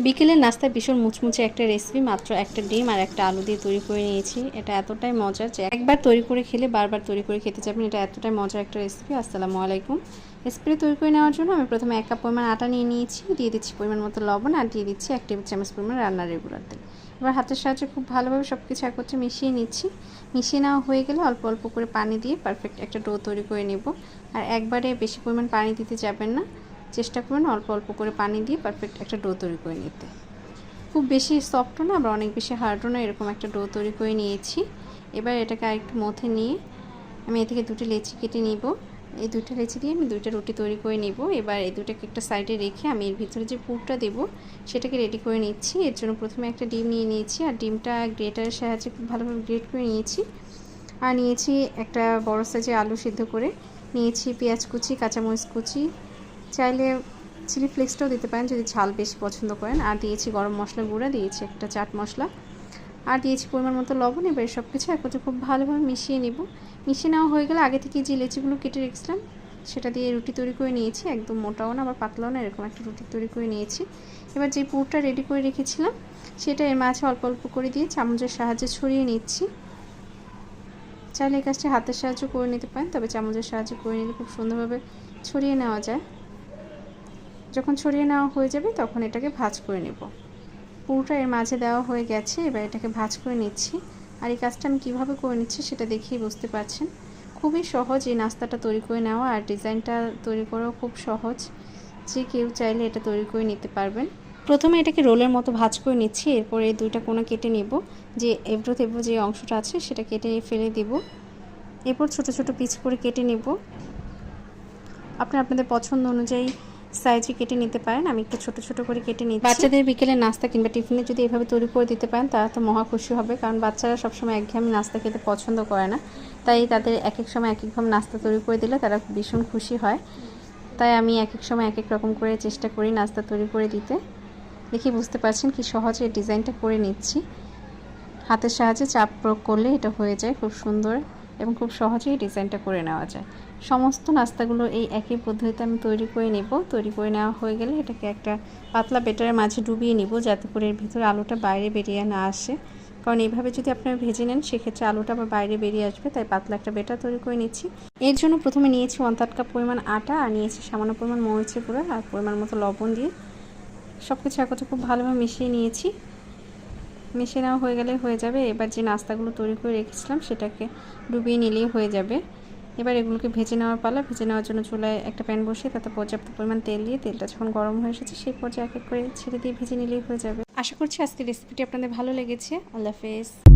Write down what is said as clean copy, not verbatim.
বিকেলের নাস্তায় ভীষণ মুচমুচে একটা রেসিপি, মাত্র একটা ডিম আর একটা আলু দিয়ে তৈরি করে নিয়েছি। এটা এতটাই মজার যে একবার তৈরি করে খেলে বারবার তৈরি করে খেতে যাবেন। এটা এতটাই মজার একটা রেসিপি। আসসালামু আলাইকুম। রেসিপি তৈরি করে নেওয়ার জন্য আমি প্রথমে 1 কাপ পরিমাণ আটা নিয়ে নিয়েছি, দিয়ে দিচ্ছি পরিমাণ মতো লবণ আর দিয়ে দিচ্ছি 1 টেবিল চামচ পরিমাণ রান্নার রেগুলার তেল। এবার হাতের সাহায্যে খুব ভালোভাবে সব কিছু একত্রে মিশিয়ে নিচ্ছি। মিশিয়ে নেওয়া হয়ে গেলে অল্প অল্প করে পানি দিয়ে পারফেক্ট একটা ডো তৈরি করে নেব। আর একবারে বেশি পরিমাণ পানি দিতে যাবেন না, চেষ্টা করবেন অল্প অল্প করে পানি দিয়ে পারফেক্ট একটা ডো তৈরি করে নিতে। খুব বেশি সফটও না আবার অনেক বেশি হার্ডও না, এরকম একটা ডো তৈরি করে নিয়েছি। এবার এটাকে আরেকটু মথে নিয়ে আমি এ থেকে 2টি লেচি কেটে নিব। এই 2টা লেচি দিয়ে আমি 2টা রুটি তৈরি করে নিব। এবার এই 2টাকে একটা সাইডে রেখে আমি এর ভিতরে যে পুরটা দেব সেটাকে রেডি করে নিচ্ছি। এর জন্য প্রথমে একটা ডিম নিয়ে নিয়েছি আর ডিমটা গ্রেটারের সাহায্যে খুব ভালোভাবে গ্রেট করে নিয়েছি। আর নিয়েছি একটা বড় সাইজের আলু সিদ্ধ করে নিয়েছি, পেঁয়াজ কুচি, কাঁচামরিচ কুচি, চাইলে চিলি ফ্লেক্সটাও দিতে পারেন যদি ঝাল বেশি পছন্দ করেন। আর দিয়েছি গরম মশলা গুঁড়া, দিয়েছি একটা চাট মশলা, আর দিয়েছি পরিমাণ মতো লবণ। এবার সব কিছু একত্রে খুব ভালোভাবে মিশিয়ে নেব। মিশিয়ে নেওয়া হয়ে গেলে আগে থেকে যে লেচিগুলো কেটে রেখেছিলাম সেটা দিয়ে রুটি তৈরি করে নিয়েছি। একদম মোটাও না আবার পাতলাও না, এরকম একটা রুটি তৈরি করে নিয়েছি। এবার যে পুরটা রেডি করে রেখেছিলাম সেটা এর মাঝে অল্প অল্প করে দিয়ে চামচের সাহায্যে ছড়িয়ে নিচ্ছি। চাইলে এই কাজটি হাতের সাহায্যে করে নিতে পারেন, তবে চামচের সাহায্যে করে নিলে খুব সুন্দরভাবে ছড়িয়ে নেওয়া যায়। যখন ছড়িয়ে নেওয়া হয়ে যাবে তখন এটাকে ভাঁজ করে নেব। পুরোটা এর মাঝে দেওয়া হয়ে গেছে, এবার এটাকে ভাঁজ করে নিচ্ছি। আর এই কাজটা আমি কীভাবে করে নিচ্ছি সেটা দেখেই বুঝতে পারছেন। খুবই সহজ এই নাস্তাটা তৈরি করে নেওয়া, আর ডিজাইনটা তৈরি করাও খুব সহজ, যে কেউ চাইলে এটা তৈরি করে নিতে পারবেন। প্রথমে এটাকে রোলের মতো ভাঁজ করে নিচ্ছি, এরপর এই 2টা কোণা কেটে নেব। যে এবড়ো থেবড়ো যে অংশটা আছে সেটা কেটে ফেলে দেব। এরপর ছোট ছোট পিস করে কেটে নেব। আপনাদের পছন্দ অনুযায়ী সাইজে কেটে নিতে পারেন। আমি একটু ছোট ছোট করে কেটে নিচ্ছি। বাচ্চাদের বিকেলে নাস্তা কিংবা টিফিনে যদি এভাবে তৈরি করে দিতে পারেন তারা তো মহা খুশি হবে, কারণ বাচ্চারা সবসময় একঘেয়েমি নাস্তা খেতে পছন্দ করে না। তাই তাদের এক এক সময় এক এক রকম নাস্তা তৈরি করে দিলে তারা ভীষণ খুশি হয়। তাই আমি এক এক সময় এক এক রকম করে চেষ্টা করি নাস্তা তৈরি করে দিতে। দেখি বুঝতে পারছেন কি সহজে ডিজাইনটা করে নিচ্ছি। হাতের সাহায্যে চাপ প্রয়োগ করলে এটা হয়ে যায় খুব সুন্দর এবং খুব সহজেই ডিজাইনটা করে নেওয়া যায়। সমস্ত নাস্তাগুলো এই একই পদ্ধতিতে আমি তৈরি করে নেব। তৈরি করে নেওয়া হয়ে গেলে এটাকে একটা পাতলা বেটারের মাঝে ডুবিয়ে নিব, যাতে করে এর ভিতরে আলুটা বাইরে বেরিয়ে না আসে। কারণ এইভাবে যদি আপনারা ভেজে নেন সেক্ষেত্রে আলুটা আবার বাইরে বেরিয়ে আসবে, তাই পাতলা একটা বেটার তৈরি করে নিচ্ছি। এর জন্য প্রথমে নিয়েছি 1/3 কাপ পরিমাণ আটা, আর নিয়েছি সামান্য পরিমাণ মরিচের গুঁড়া আর পরিমাণ মতো লবণ দিয়ে সব কিছু একত্রে খুব ভালোভাবে মিশিয়ে নিয়েছি। মিশিয়ে নেওয়া হয়ে গেলে হয়ে যাবে। এবার যে নাস্তাগুলো তৈরি করে রেখেছিলাম সেটাকে ডুবিয়ে নিলেই হয়ে যাবে। এবার এগুলোকে ভেজে নেওয়ার পালা। ভেজে নেওয়ার জন্য চুলায় একটা প্যান বসিয়ে তাতে পর্যাপ্ত পরিমাণ তেল দিয়ে, তেলটা যখন গরম হয়ে এসেছে সেই পর্যায়ে এক এক করে ছেড়ে দিয়ে ভেজে নিলেই হয়ে যাবে। আশা করছি আজকের রেসিপিটি আপনাদের ভালো লেগেছে। আল্লাহ হাফেজ।